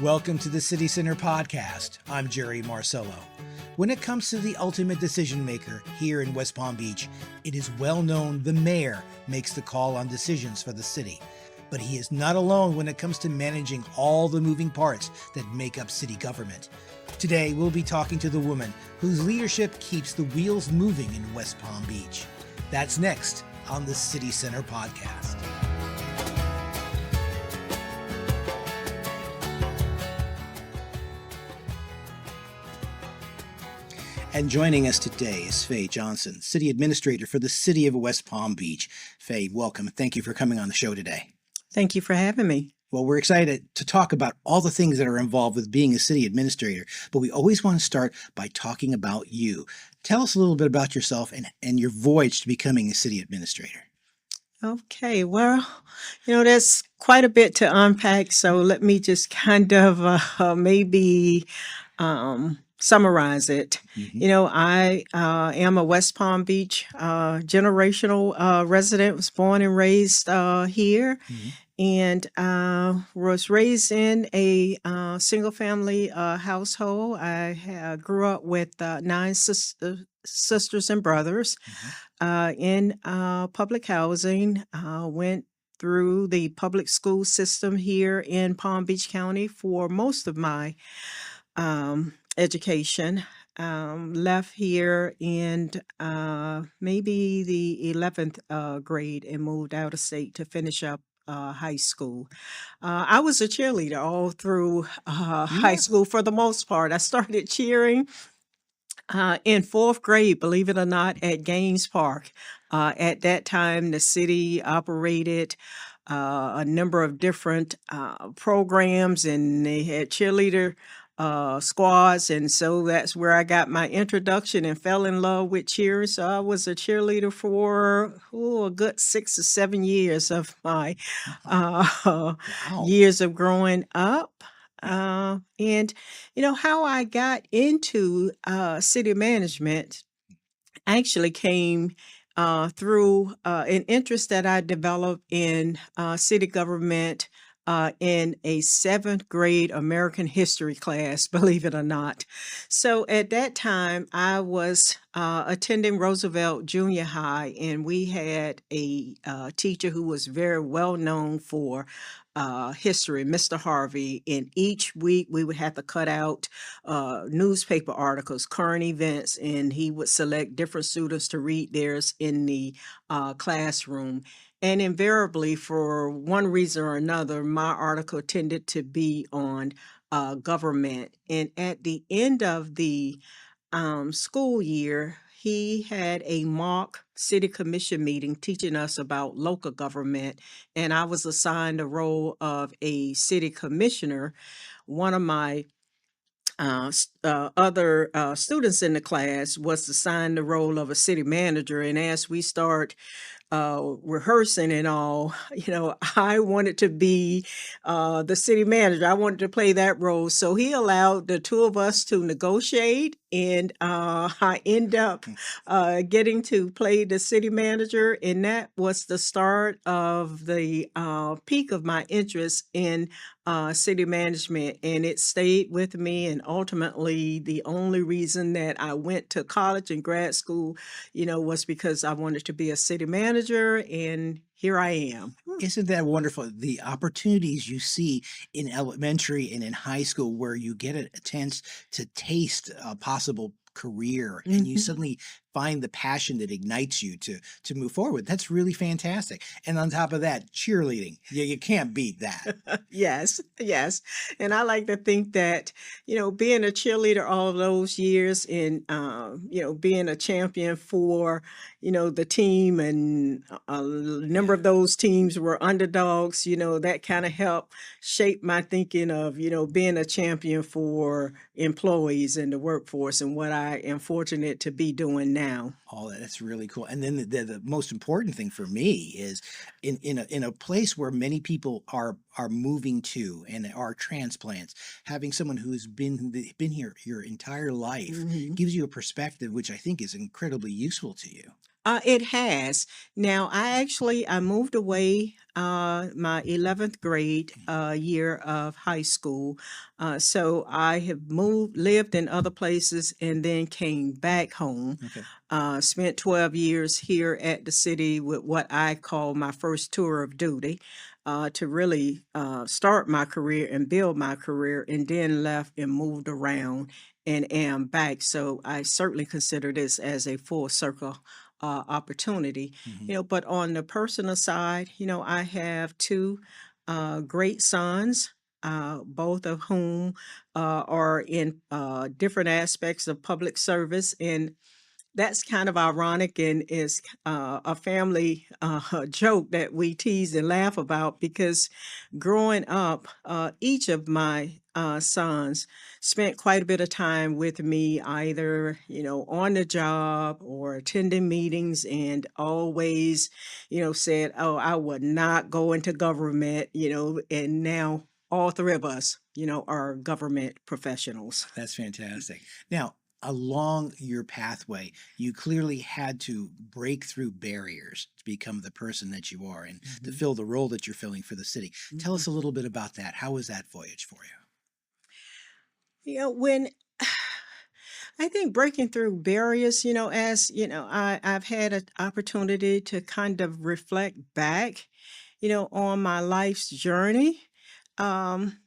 Welcome to the City Center podcast. I'm Jerry Marcello. When it comes to the ultimate decision maker here in West Palm Beach, it is well known the mayor makes the call on decisions for the city. But he is not alone when it comes to managing all the moving parts that make up city government. Today, we'll be talking to the woman whose leadership keeps the wheels moving in West Palm Beach. That's next on the City Center podcast. And joining us today is Faye Johnson, City Administrator for the City of West Palm Beach. Faye, welcome. Thank you for coming on the show today. Thank you for having me. Well, we're excited to talk about all the things that are involved with being a city administrator, but we always want to start by talking about you. Tell us a little bit about yourself and your voyage to becoming a city administrator. Okay, well, there's quite a bit to unpack, so let me just kind of maybe summarize it. I am a West Palm Beach generational resident, was born and raised here. And was raised in a single-family household. I grew up with 9 sisters and brothers in public housing. Went through the public school system here in Palm Beach County for most of my education. Left here in maybe the 11th grade and moved out of state to finish up high school. I was a cheerleader all through high school for the most part. I started cheering in 4th grade, believe it or not, at Gaines Park. At that time, the city operated a number of different programs, and they had cheerleader squads, and so that's where I got my introduction and fell in love with cheer. So I was a cheerleader for a good 6 or 7 years of my years of growing up. And how I got into city management actually came through an interest that I developed in city government in a 7th grade American history class, believe it or not. So at that time, I was attending Roosevelt Junior High, and we had a teacher who was very well known for history, Mr. Harvey. And each week we would have to cut out newspaper articles, current events, and he would select different students to read theirs in the classroom. And invariably, for one reason or another, my article tended to be on government. And at the end of the school year, he had a mock city commission meeting teaching us about local government. And I was assigned the role of a city commissioner. One of my other students in the class was assigned the role of a city manager. And as we start rehearsing and all, I wanted to be the city manager. I wanted to play that role. So he allowed the two of us to negotiate, and I end up getting to play the city manager. And that was the start of the peak of my interest in city management. And it stayed with me. And ultimately, the only reason that I went to college and grad school, was because I wanted to be a city manager. And here I am. Isn't that wonderful? The opportunities you see in elementary and in high school where you get a chance to taste a possible career and you suddenly find the passion that ignites you to move forward. That's really fantastic. And on top of that, cheerleading. You can't beat that. Yes. And I like to think that, being a cheerleader all those years and, being a champion for, the team, and a number of those teams were underdogs, that kind of helped shape my thinking of, being a champion for employees in the workforce, and what I am fortunate to be doing now. Oh, that's really cool. And then the most important thing for me is in a place where many people are moving to and are transplants, having someone who's been here your entire life gives you a perspective, which I think is incredibly useful to you. It has. Now, I moved away my 11th grade year of high school. So I have lived in other places and then came back home. Okay. Spent 12 years here at the city with what I call my first tour of duty, to really start my career and build my career, and then left and moved around and am back. So I certainly consider this as a full circle opportunity. Hmm. But on the personal side, I have two great sons, both of whom are in different aspects of public service. And that's kind of ironic and is a family joke that we tease and laugh about, because growing up, each of my sons spent quite a bit of time with me, either, on the job or attending meetings, and always, said, "Oh, I would not go into government," and now all three of us, are government professionals. That's fantastic. Now, along your pathway, you clearly had to break through barriers to become the person that you are and to Mhm. fill the role that you're filling for the city. Tell Mhm. us a little bit about that. How was that voyage for you? When I think breaking through barriers, as I've had an opportunity to kind of reflect back, on my life's journey. Um,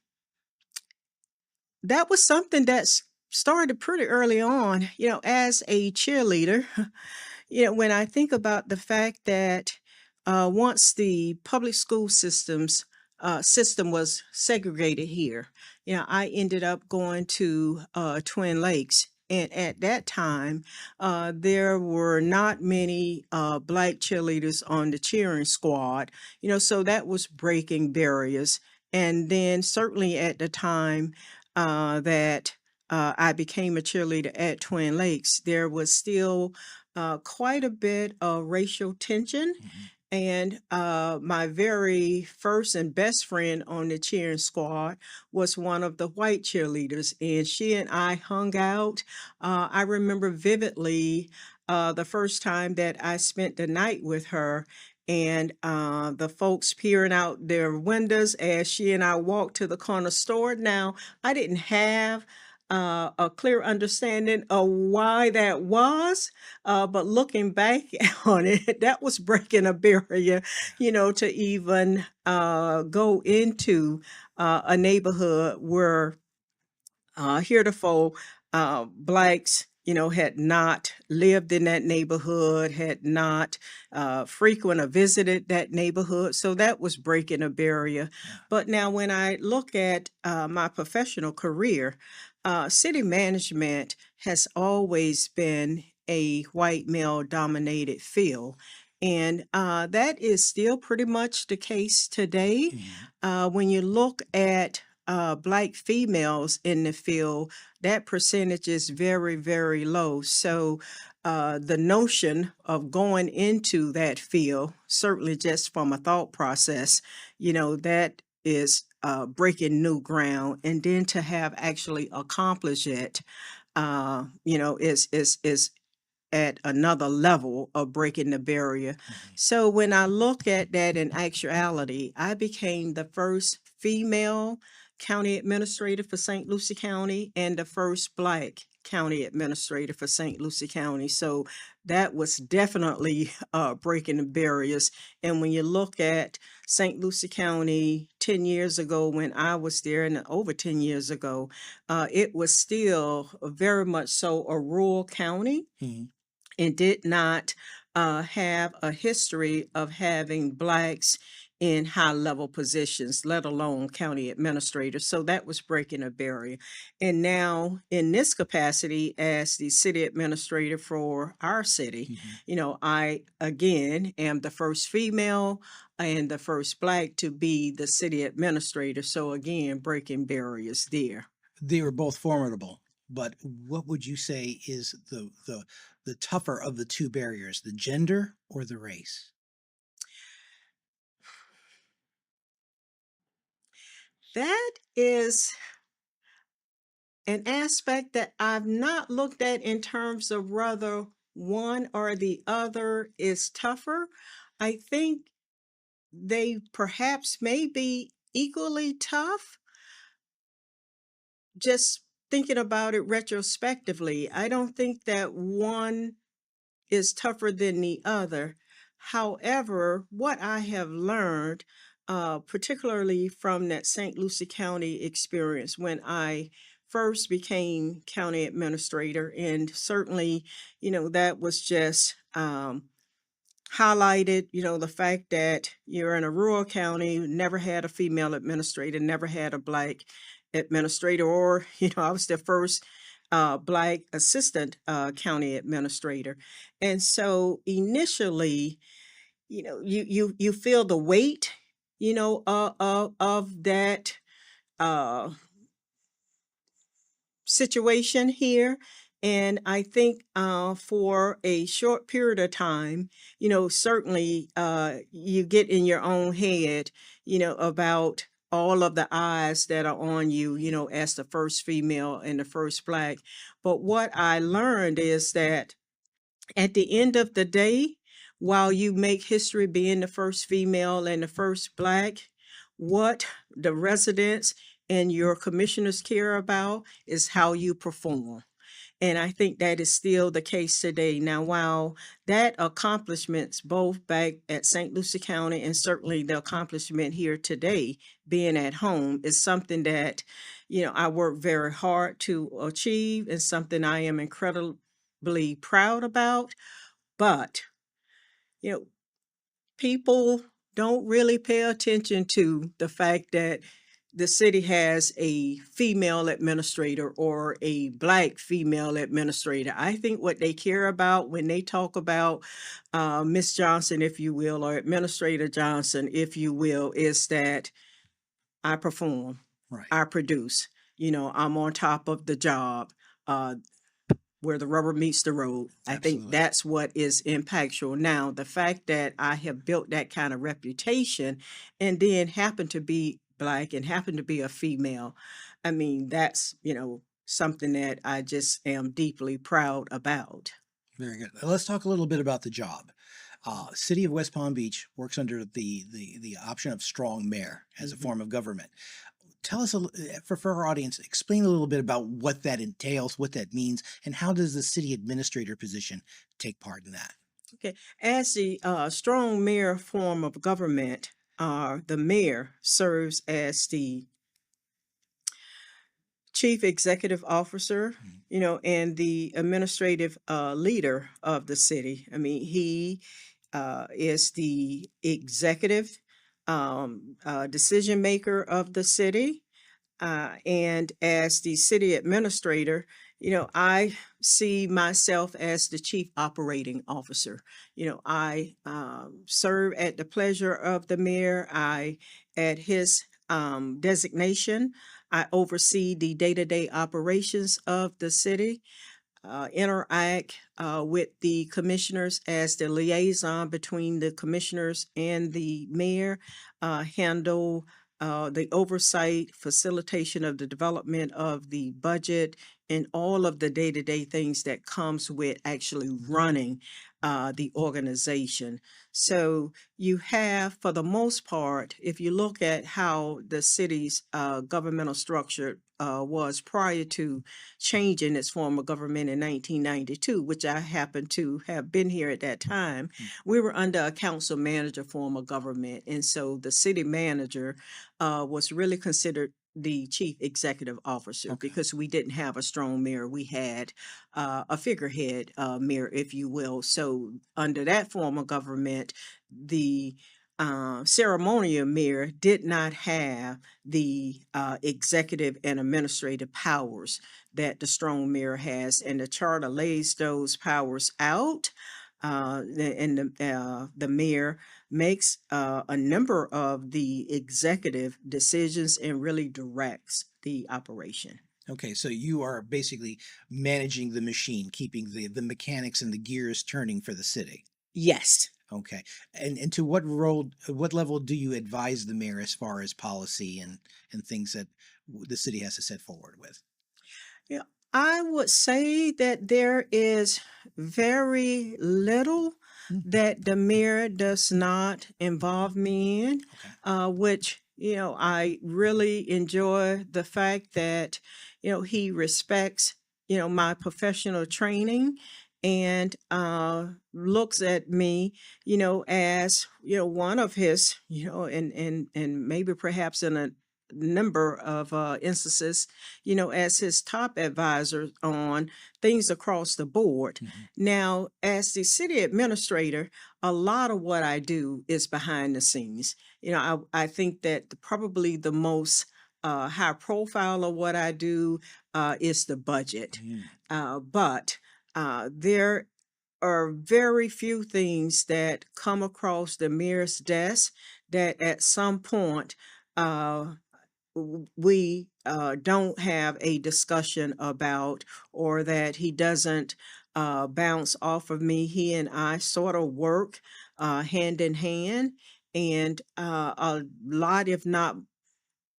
that was something started pretty early on, as a cheerleader. When I think about the fact that once the public school system was segregated here, I ended up going to Twin Lakes. And at that time, there were not many black cheerleaders on the cheering squad, so that was breaking barriers. And then, certainly at the time that I became a cheerleader at Twin Lakes, there was still quite a bit of racial tension. Hmm. And my very first and best friend on the cheering squad was one of the white cheerleaders, and she and I hung out. I remember vividly the first time that I spent the night with her. And the folks peering out their windows as she and I walked to the corner store. Now, I didn't have a clear understanding of why that was, but looking back on it, that was breaking a barrier, to even go into a neighborhood where heretofore blacks, had not lived in that neighborhood, had not frequent or visited that neighborhood. So that was breaking a barrier. Yeah. But now, when I look at my professional career, city management has always been a white male dominated field. And that is still pretty much the case today. Mhm. When you look at black females in the field, that percentage is very, very low. So the notion of going into that field, certainly just from a thought process, that is breaking new ground. And then to have actually accomplished it, is at another level of breaking the barrier. Mhm. So when I look at that in actuality, I became the first female county administrator for St. Lucie County and the first black county administrator for St. Lucie County. So that was definitely breaking the barriers. And when you look at St. Lucie County 10 years ago, when I was there, and over 10 years ago, it was still very much so a rural county Mhm. and did not have a history of having blacks in high level positions, let alone county administrators. So that was breaking a barrier. And now, in this capacity as the city administrator for our city, Mhm. I again am the first female and the first black to be the city administrator. So again, breaking barriers there. They were both formidable, but what would you say is the tougher of the two barriers, the gender or the race? That is an aspect that I've not looked at in terms of whether one or the other is tougher. I think they perhaps may be equally tough. Just thinking about it retrospectively, I don't think that one is tougher than the other. However, what I have learned, particularly from that St. Lucie County experience when I first became county administrator, and certainly, that was just highlighted, the fact that you're in a rural county, never had a female administrator, never had a Black administrator, or, I was the first Black assistant county administrator. And so initially, you feel the weight, of that uh, situation here. And I think for a short period of time, certainly you get in your own head, about all of the eyes that are on you, as the first female and the first Black. But what I learned is that at the end of the day, while you make history being the first female and the first Black, what the residents and your commissioners care about is how you perform. And I think that is still the case today. Now, while that accomplishments both back at St. Lucie County and certainly the accomplishment here today, being at home, is something that, I work very hard to achieve and something I am incredibly proud about. But, you know, people don't really pay attention to the fact that the city has a female administrator or a Black female administrator. I think what they care about when they talk about Miss Johnson, if you will, or Administrator Johnson, if you will, is that I perform, Right. I produce, I'm on top of the job. Where the rubber meets the road. I think Absolutely. that's what is impactful. Now, the fact that I have built that kind of reputation and then happen to be Black and happen to be a female, I mean, that's, something that I just am deeply proud about. Very good. Let's talk a little bit about the job. City of West Palm Beach works under the option of strong mayor as a Mhm. form of government. Tell us for our audience, explain a little bit about what that entails, what that means, and how does the city administrator position take part in that? Okay. As the strong mayor form of government, the mayor serves as the chief executive officer, Mm. and the administrative leader of the city. I mean, he is the executive decision maker of the city. And as the city administrator, I see myself as the chief operating officer. I serve at the pleasure of the mayor. At his designation, I oversee the day-to-day operations of the city, interact with the commissioners as the liaison between the commissioners and the mayor, handle the oversight, facilitation of the development of the budget, and all of the day-to-day things that comes with actually running the organization. So you have, for the most part, if you look at how the city's governmental structure was prior to changing its form of government in 1992, which I happened to have been here at that time, Mm. we were under a council manager form of government. And so the city manager was really considered the chief executive officer Okay. because we didn't have a strong mayor. We had a figurehead mayor, if you will. So under that form of government, the ceremonial mayor did not have the executive and administrative powers that the strong mayor has, and the charter lays those powers out. And the mayor makes a number of the executive decisions and really directs the operation. Okay, so you are basically managing the machine, keeping the mechanics and the gears turning for the city. Yes. Okay, and to what role, what level do you advise the mayor as far as policy and things that the city has to set forward with? Yeah, I would say that there is very little Mm, that the mayor does not involve me in, okay. which, I really enjoy the fact that, he respects, my professional training and looks at me, as, one of his, and maybe perhaps in a number of instances, as his top advisor on things across the board. Mhm. Now, as the city administrator, a lot of what I do is behind the scenes. I think that probably the most high profile of what I do is the budget. Mm, But there are very few things that come across the mayor's desk that at some point uh, we don't have a discussion about, or that he doesn't bounce off of me. He and I sort of work hand in hand, and a lot, if not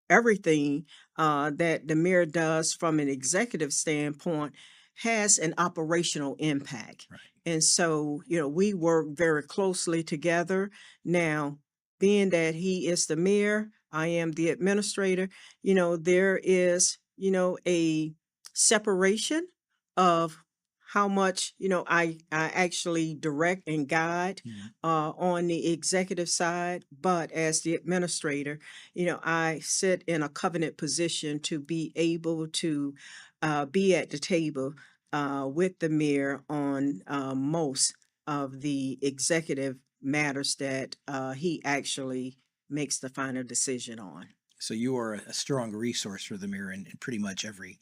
everything, that the mayor does from an executive standpoint has an operational impact. right. And so, we work very closely together. Now, being that he is the mayor, I am the administrator, there is, a separation of how much, I actually direct and guide Mhm. on the executive side. But as the administrator, I sit in a covenant position to be able to be at the table with the mayor on most of the executive matters that he actually makes the final decision on. So you are a strong resource for the mayor in pretty much every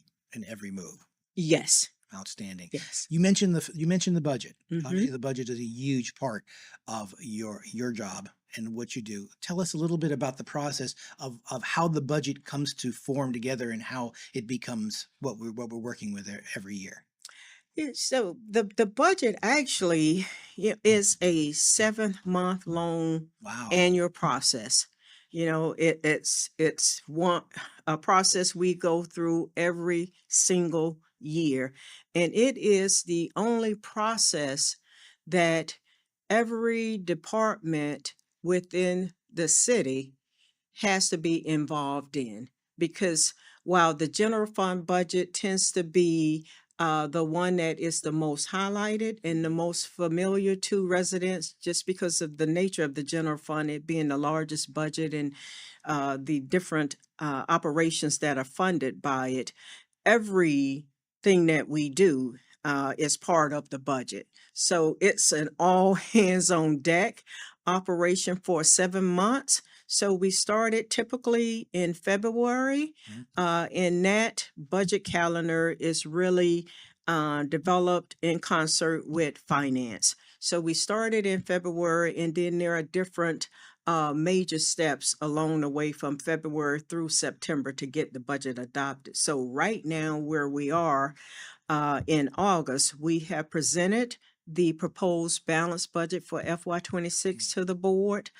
move. Yes, Outstanding. yes. You mentioned the budget. Hmm. Obviously, the budget is a huge part of your job and what you do. Tell us a little bit about the process of how the budget comes to form together and how it becomes what we're working with every year. Yeah, so the budget actually, is a 7 month long Wow. annual process. It's one a process we go through every single year, and it is the only process that every department within the city has to be involved in, because while the general fund budget tends to be the one that is the most highlighted and the most familiar to residents, just because of the nature of the general fund, it being the largest budget and the different operations that are funded by it, everything that we do is part of the budget. So it's an all hands on deck operation for 7 months. So we started typically in February, Mhm. and that budget calendar is really developed in concert with finance. So we started in February, and then there are different major steps along the way from February through September to get the budget adopted. So right now, where we are in August, we have presented the proposed balanced budget for FY26 to the board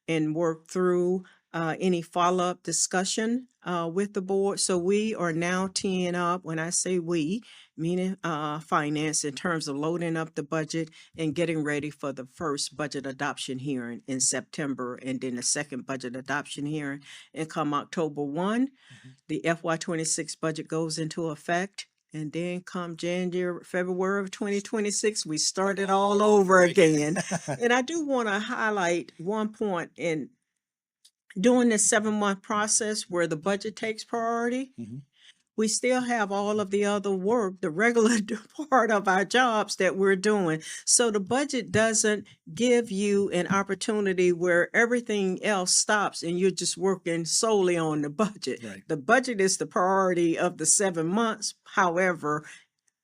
and worked through any follow-up discussion with the board. So we are now teeing up, when I say we, meaning finance, in terms of loading up the budget and getting ready for the first budget adoption hearing in September, and then the second budget adoption hearing. And come October 1, Mhm. the FY26 budget goes into effect. And then come January, February of 2026, we start it all over again. And I do want to highlight one point in during this 7 month process where the budget takes priority. Mhm. We still have all of the other work, the regular part of our jobs that we're doing. So the budget doesn't give you an opportunity where everything else stops and you're just working solely on the budget. Right. The budget is the priority of the 7 months. However,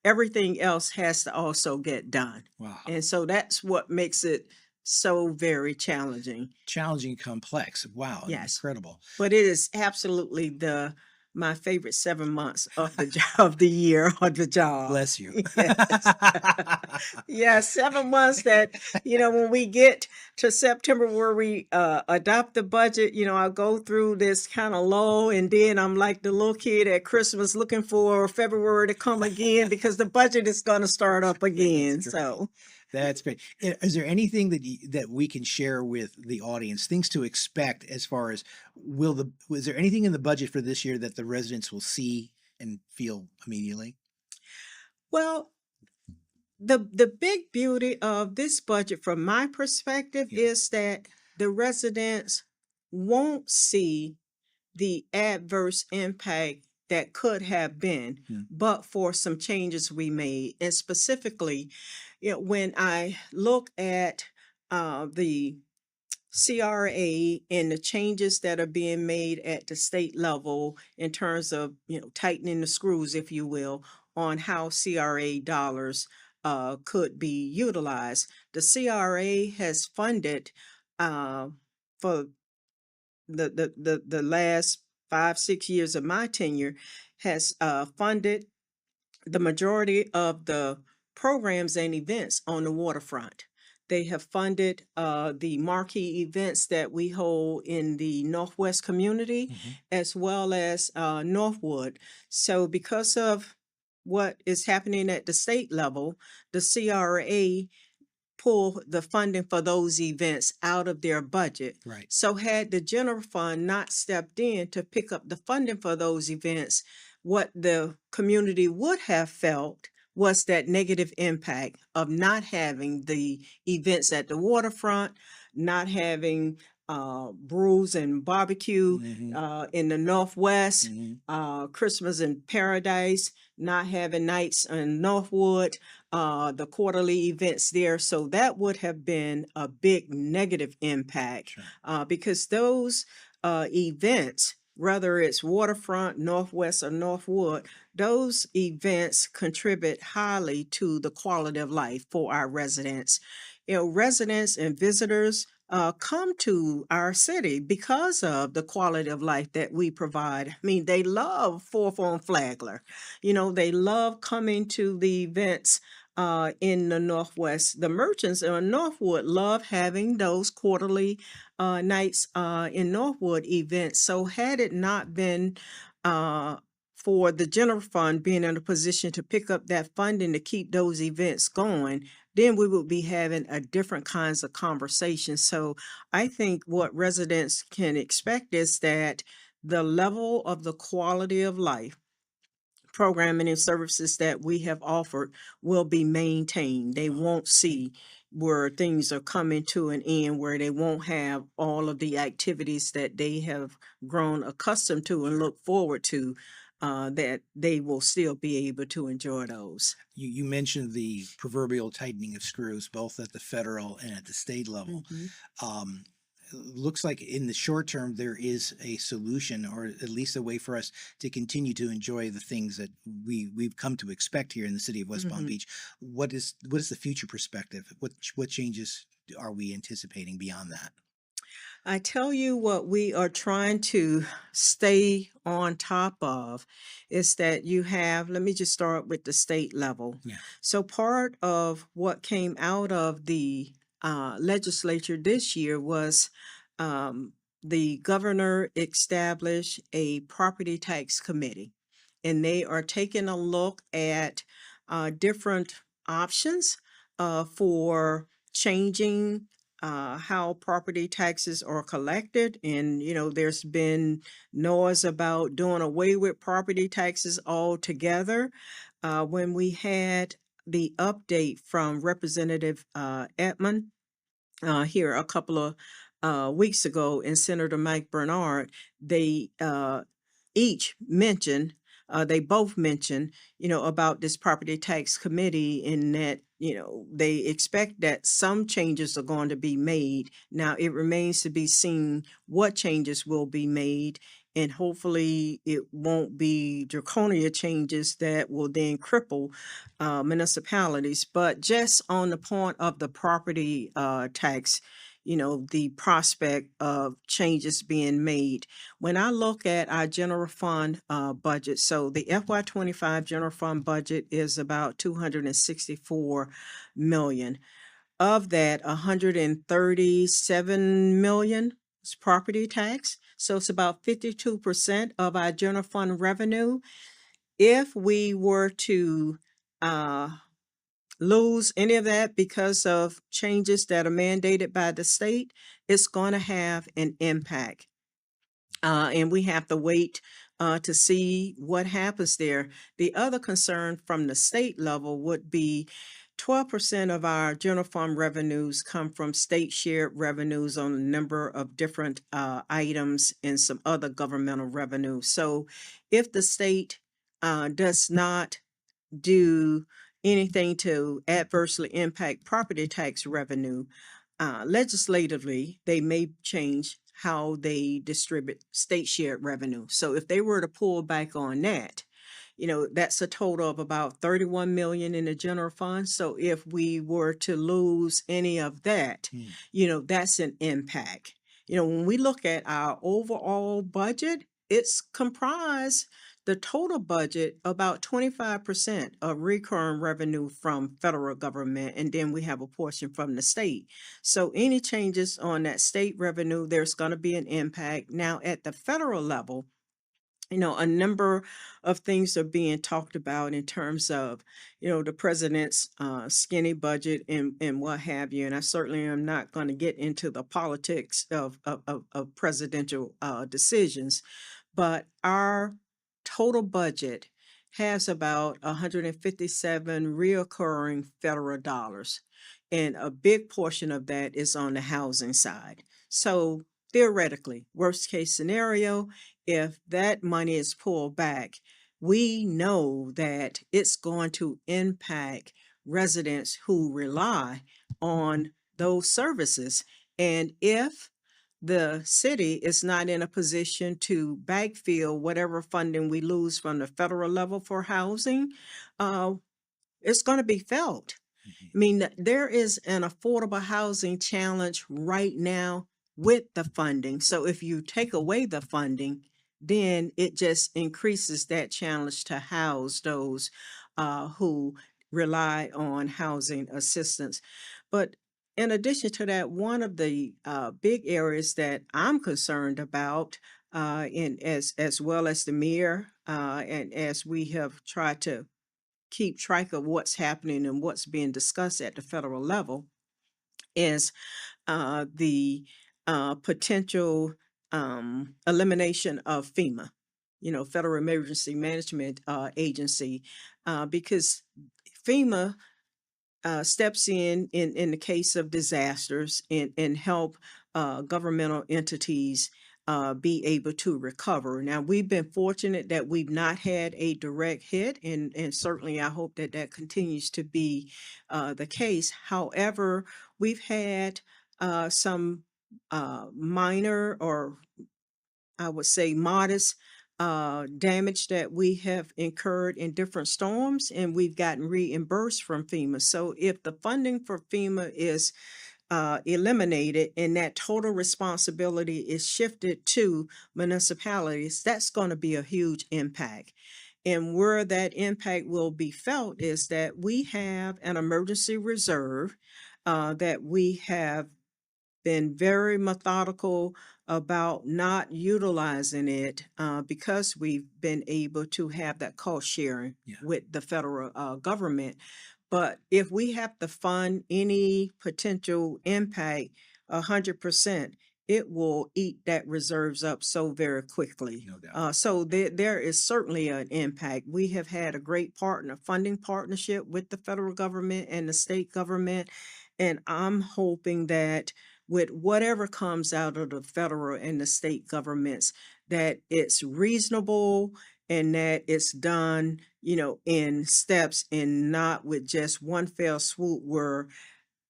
everything else has to also get done. Wow. And so that's what makes it so very challenging. Challenging, complex. Wow. Yes. Incredible. But it is absolutely the my favorite 7 months of the job, of the year on the job. Bless you. Yes. Yeah, 7 months that, when we get to September where we adopt the budget, I go through this kind of lull, and then I'm like the little kid at Christmas looking for February to come again because the budget is going to start up again. That's great. So, That's great. Is there anything that we can share with the audience, things to expect as far as is there anything in the budget for this year that the residents will see and feel immediately? well, the big beauty of this budget from my perspective Yeah. is that the residents won't see the adverse impact that could have been, Hmm. but for some changes we made. And specifically, when I look at the CRA and the changes that are being made at the state level in terms of, tightening the screws, if you will, on how CRA dollars could be utilized. The CRA has funded uh, for the last 5, 6 years of my tenure, has funded the majority of the programs and events on the waterfront. They have funded the marquee events that we hold in the Northwest community, Mhm. as well as Northwood. So, because of what is happening at the state level, the CRA pull the funding for those events out of their budget. Right. So had the general fund not stepped in to pick up the funding for those events, what the community would have felt was that negative impact of not having the events at the waterfront, not having brews and barbecue Mhm. in the Northwest, Mhm. Christmas in Paradise, not having nights in Northwood, the quarterly events there. So that would have been a big negative impact Sure. because those events, whether it's waterfront, Northwest, or Northwood, those events contribute highly to the quality of life for our residents. Residents and visitors come to our city because of the quality of life that we provide. I mean, they love Fourth on Flagler. They love coming to the events in the Northwest. The merchants in Northwood love having those quarterly nights in Northwood events. So, had it not been uh, for the general fund being in a position to pick up that funding to keep those events going, then we would be having a different kinds of conversations. So, I think what residents can expect is that the level of the quality of life programming and services that we have offered will be maintained. They won't see where things are coming to an end, where they won't have all of the activities that they have grown accustomed to and look forward to, that they will still be able to enjoy those. You mentioned the proverbial tightening of screws, both at the federal and at the state level. Mhm. Um, Looks like in the short term there is a solution, or at least a way for us to continue to enjoy the things that we've come to expect here in the city of West Palm Mhm. Beach. What is the future perspective? What changes are we anticipating beyond that? I tell you what we are trying to stay on top of is that you have, let me just start with the state level. Yeah. So, part of what came out of the legislature this year was um, the governor established a property tax committee, and they are taking a look at different options for changing how property taxes are collected. And, there's been noise about doing away with property taxes altogether. When we had the update from Representative Edmond here a couple of weeks ago, and Senator Mike Bernard, they each mentioned, they both mentioned, about this property tax committee, in that, they expect that some changes are going to be made. Now, it remains to be seen what changes will be made, and hopefully it won't be draconian changes that will then cripple municipalities. But just on the point of the property tax, the prospect of changes being made. When I look at our general fund budget, so the FY25 general fund budget is about 264 million. Of that, 137 million is property tax. So it's about 52% of our general fund revenue. If we were to uh, lose any of that because of changes that are mandated by the state, it's going to have an impact. And we have to wait to see what happens there. The other concern from the state level would be 12% of our general fund revenues come from state shared revenues on a number of different items and some other governmental revenues. So if the state does not do anything to adversely impact property tax revenue, legislatively, they may change how they distribute state shared revenue. So if they were to pull back on that, that's a total of about 31 million in the general fund. So if we were to lose any of that, Hmm. That's an impact. When we look at our overall budget, it's comprised the total budget about 25% of recurring revenue from federal government, and then we have a portion from the state. So any changes on that state revenue, there's going to be an impact. Now at the federal level, a number of things are being talked about in terms of, the president's skinny budget and what have you. And I certainly am not going to get into the politics of presidential decisions, but our total budget has about 157 reoccurring federal dollars. And a big portion of that is on the housing side. So theoretically, worst case scenario, if that money is pulled back, we know that it's going to impact residents who rely on those services. And if the city is not in a position to backfill whatever funding we lose from the federal level for housing, uh, it's going to be felt. I mean, there is an affordable housing challenge right now with the funding. So if you take away the funding, then it just increases that challenge to house those who rely on housing assistance. But in addition to that, one of the big areas that I'm concerned about, and as well as the mayor, and as we have tried to keep track of what's happening and what's being discussed at the federal level, is the potential elimination of FEMA, Federal Emergency Management Agency, because FEMA steps in the case of disasters and help governmental entities be able to recover. Now, we've been fortunate that we've not had a direct hit, and certainly I hope that that continues to be the case. However, we've had some minor, or I would say modest, damage that we have incurred in different storms, and we've gotten reimbursed from FEMA. So if the funding for FEMA is eliminated and that total responsibility is shifted to municipalities, that's going to be a huge impact. And where that impact will be felt is that we have an emergency reserve that we have been very methodical about not utilizing it because we've been able to have that cost sharing Yeah. with the federal government. But if we have to fund any potential impact 100%, it will eat that reserves up so very quickly. No doubt. So there is certainly an impact. We have had a great funding partnership with the federal government and the state government. And I'm hoping that with whatever comes out of the federal and the state governments, that it's reasonable and that it's done, in steps and not with just one fell swoop where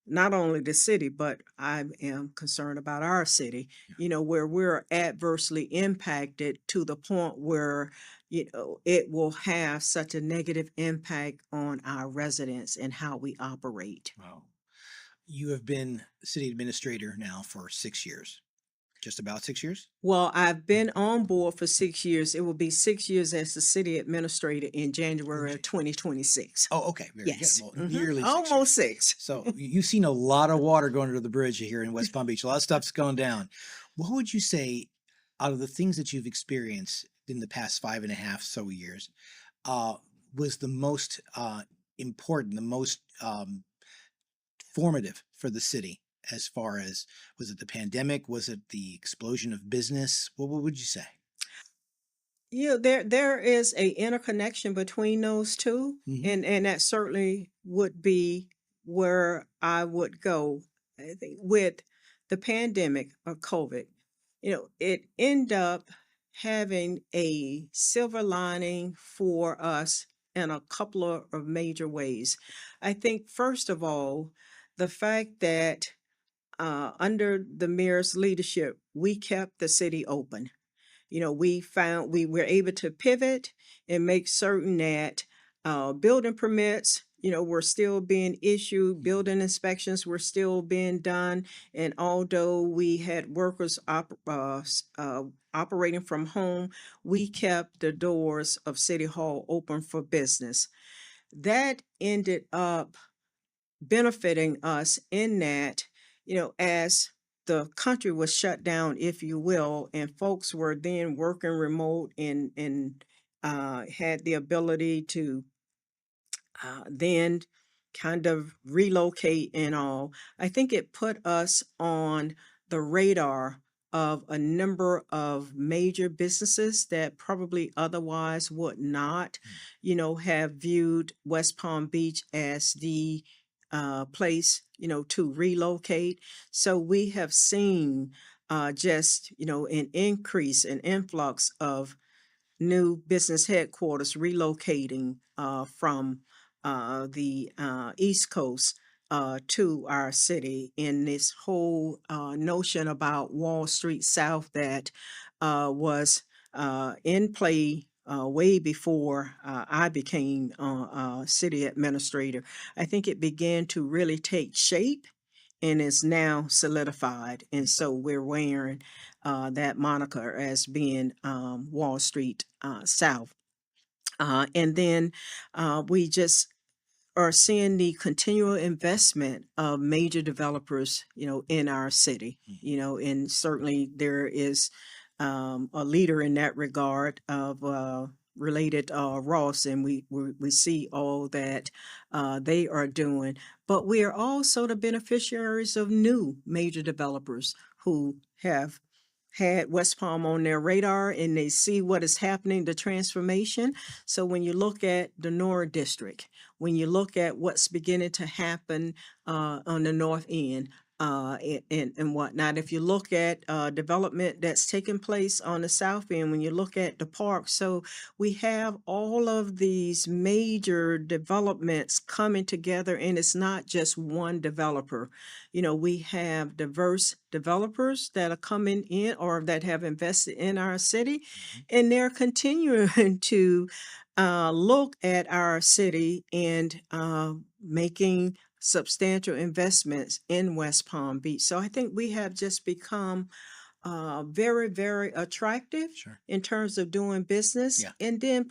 not only the city, but I am concerned about our city, where we're adversely impacted to the point where, it will have such a negative impact on our residents and how we operate. Wow. You have been city administrator now for 6 years, just about 6 years. Well, I've been on board for 6 years. It will be 6 years as the city administrator in January of 2026. Oh, okay, very good. Yes. Well, nearly 6 years. Almost six. So you've seen a lot of water going under the bridge here in West Palm Beach. A lot of stuff's gone down. What would you say, out of the things that you've experienced in the past 5.5 years, uh, was the most important, the most formative for the city? As far as, was it the pandemic? Was it the explosion of business? What would you say? There is a interconnection between those two, Hmm. and that certainly would be where I would go. I think with the pandemic of COVID, it ended up having a silver lining for us in a couple of major ways. I think first of all, the fact that under the mayor's leadership, we kept the city open. We were able to pivot and make certain that building permits, were still being issued, building inspections were still being done, and although we had workers operating from home, we kept the doors of City Hall open for business. That ended up benefiting us in that, as the country was shut down, if you will, and folks were then working remote and had the ability to then kind of relocate and all. I think it put us on the radar of a number of major businesses that probably otherwise would not, have viewed West Palm Beach as the place, to relocate. So we have seen just, an increase, an influx of new business headquarters relocating from the East Coast to our city, in this whole notion about Wall Street South that was in play way before I became city administrator. I think it began to really take shape and is now solidified. And so we're wearing that moniker as being Wall Street South. And then we just are seeing the continual investment of major developers, in our city, and certainly there is a leader in that regard of related Ross, and we see all that they are doing. But we are also the beneficiaries of new major developers who have had West Palm on their radar, and they see what is happening, the transformation. So when you look at the Nora District, when you look at what's beginning to happen on the north end, and whatnot. If you look at development that's taking place on the south end, when you look at the park, so we have all of these major developments coming together, and it's not just one developer. We have diverse developers that are coming in or that have invested in our city, and they're continuing to look at our city and making substantial investments in West Palm Beach. So I think we have just become very, very attractive Sure. in terms of doing business, Yeah. and then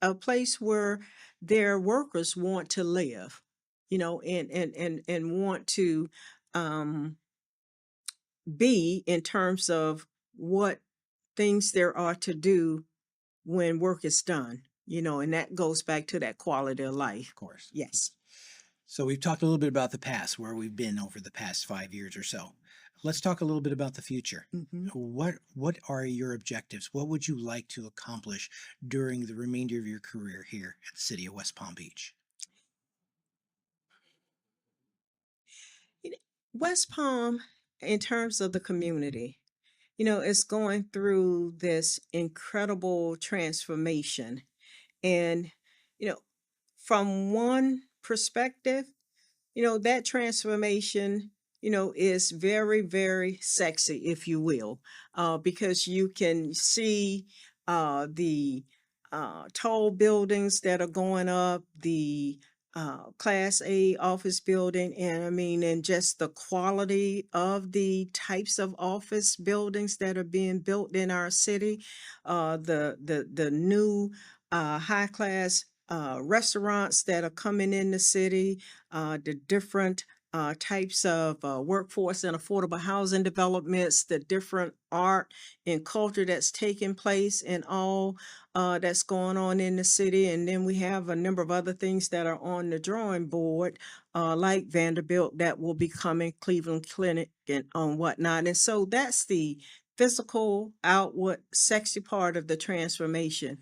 a place where their workers want to live, and want to um, be, in terms of what things there are to do when work is done, and that goes back to that quality of life. Of course. Yes. So we've talked a little bit about the past, where we've been over the past 5 years or so. Let's talk a little bit about the future. Mhm. What are your objectives? What would you like to accomplish during the remainder of your career here at the city of West Palm Beach? You know, West Palm, in terms of the community, is going through this incredible transformation. And, you know, from one perspective, that transformation, is very, very sexy, if you will, because you can see the tall buildings that are going up, the Class A office building, and I mean, and just the quality of the types of office buildings that are being built in our city, the new high class restaurants that are coming in the city, the different types of workforce and affordable housing developments, the different art and culture that's taking place in all that's going on in the city. And then we have a number of other things that are on the drawing board, like Vanderbilt that will be coming, Cleveland Clinic and whatnot. And so that's the physical, outward, sexy part of the transformation.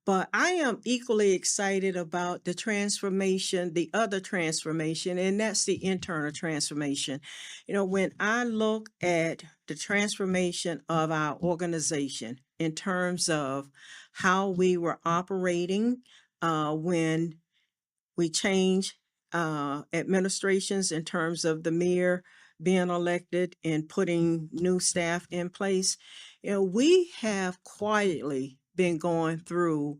But I am equally excited about the transformation, the other transformation, and that's the internal transformation. You know, when I look at the transformation of our organization in terms of how we were operating when we changed administrations in terms of the mayor being elected and putting new staff in place, you know, we have quietly been going through,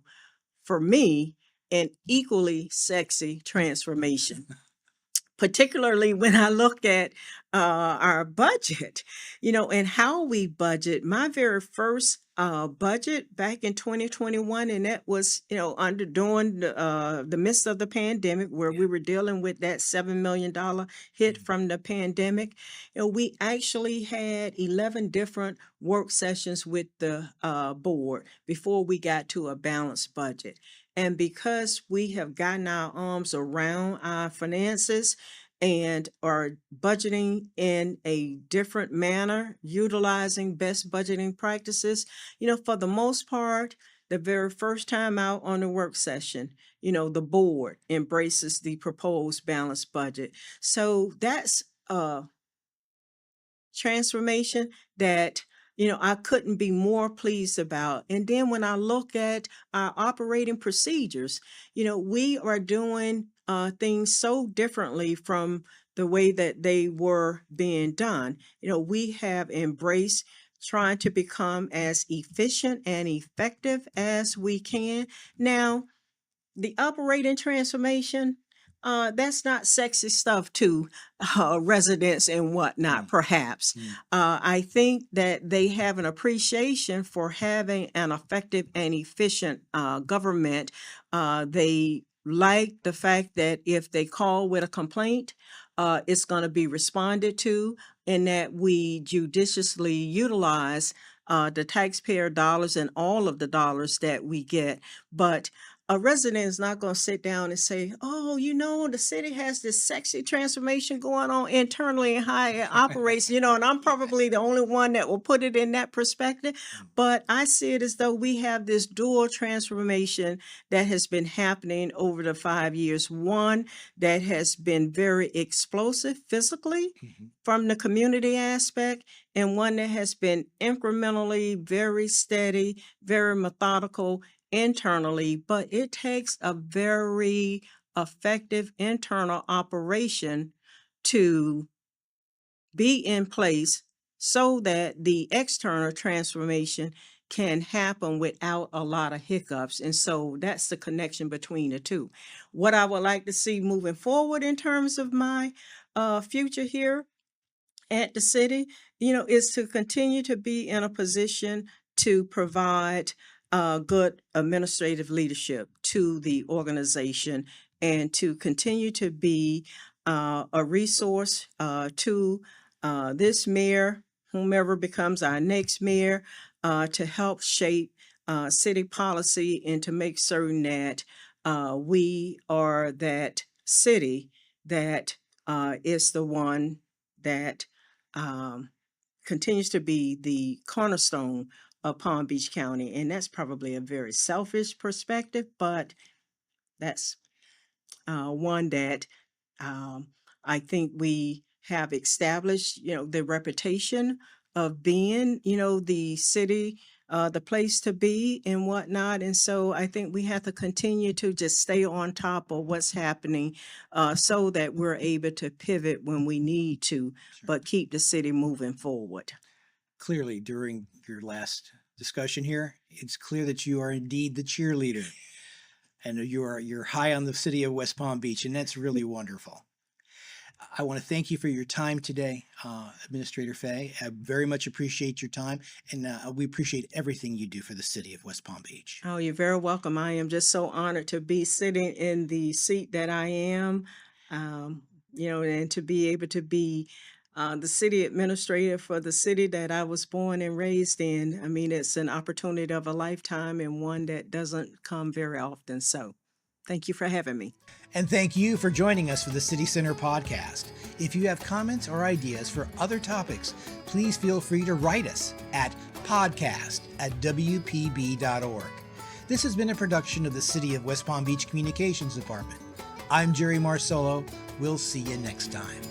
for me, an equally sexy transformation. Particularly when I look at our budget, you know, and how we budget. My very first budget back in 2021, and that was, you know, under during the midst of the pandemic, where we were dealing with that $7 million hit from the pandemic. You know, we actually had 11 different work sessions with the board before we got to a balanced budget. And because we have gotten our arms around our finances and are budgeting in a different manner, utilizing best budgeting practices, you know, for the most part, the very first time out on the work session, you know, the board embraces the proposed balanced budget. So that's transformation that, you know, I couldn't be more pleased about. And then when I look at our operating procedures, you know, we are doing things so differently from the way that they were being done. You know, we have embraced trying to become as efficient and effective as we can. Now, the operating transformation, that's not sexy stuff to residents and whatnot, perhaps. I think that they have an appreciation for having an effective and efficient government. They like the fact that if they call with a complaint, it's going to be responded to, and that we judiciously utilize the taxpayer dollars and all of the dollars that we get. But a resident is not going to sit down and say, oh, you know, the city has this sexy transformation going on internally and how it operates, you know, and I'm probably the only one that will put it in that perspective. But I see it as though we have this dual transformation that has been happening over the 5 years. One that has been very explosive physically from the community aspect, and one that has been incrementally very steady, very methodical internally, but it takes a very effective internal operation to be in place so that the external transformation can happen without a lot of hiccups. And so that's the connection between the two. What I would like to see moving forward in terms of my future here at the city, you know, is to continue to be in a position to provide good administrative leadership to the organization and to continue to be a resource to this mayor, whomever becomes our next mayor, to help shape city policy and to make certain that we are that city that is the one that continues to be the cornerstone of Palm Beach County. And that's probably a very selfish perspective, but that's one that um, I think we have established, you know, the reputation of being, you know, the city, the place to be and whatnot. And so I think we have to continue to just stay on top of what's happening so that we're able to pivot when we need to, but keep the city moving forward. Clearly, during your last discussion here, it's clear that you are indeed the cheerleader. and you're high on the city of West Palm Beach, and that's really wonderful. I want to thank you for your time today, Administrator Faye. I very much appreciate your time, and we appreciate everything you do for the city of West Palm Beach. Oh, you're very welcome. I am just so honored to be sitting in the seat that I am, and to be able to be the city administrator for the city that I was born and raised in. I mean, it's an opportunity of a lifetime and one that doesn't come very often. So thank you for having me. And thank you for joining us for the City Center podcast. If you have comments or ideas for other topics, please feel free to write us at podcast@wpb.org. This has been a production of the City of West Palm Beach Communications Department. I'm Jerry Marcello. We'll see you next time.